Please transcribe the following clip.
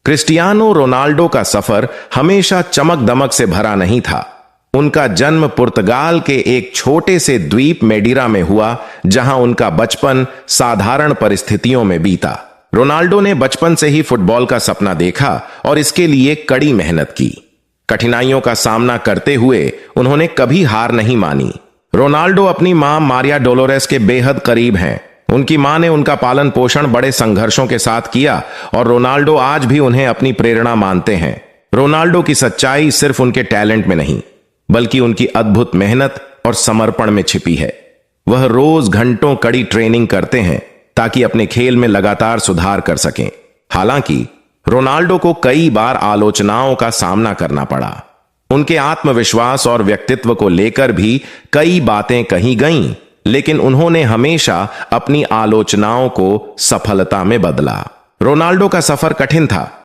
Cristiano Ronaldo का सफर हमेशा चमक दमक से भरा नहीं था। उनका जन्म पुर्तगाल के एक छोटे से द्वीप मेडीरा में हुआ, जहां उनका बचपन साधारण परिस्थितियों में बीता। रोनाल्डो ने बचपन से ही फुटबॉल का सपना देखा और इसके लिए कड़ी मेहनत की। कठिनाइयों का सामना करते हुए उन्होंने कभी हार नहीं मानी। रोनाल्डो अपनी मां मारिया डोलोरेस के बेहद करीब हैं। उनकी मां ने उनका पालन पोषण बड़े संघर्षों के साथ किया और रोनाल्डो आज भी उन्हें अपनी प्रेरणा मानते हैं। रोनाल्डो की सच्चाई सिर्फ उनके टैलेंट में नहीं, बल्कि उनकी अद्भुत मेहनत और समर्पण में छिपी है। वह रोज घंटों कड़ी ट्रेनिंग करते हैं ताकि अपने खेल में लगातार सुधार कर सकें। हालांकि रोनाल्डो को कई बार आलोचनाओं का सामना करना पड़ा। उनके आत्मविश्वास और व्यक्तित्व को लेकर भी कई बातें कही गईं, लेकिन उन्होंने हमेशा अपनी आलोचनाओं को सफलता में बदला। रोनाल्डो का सफर कठिन था।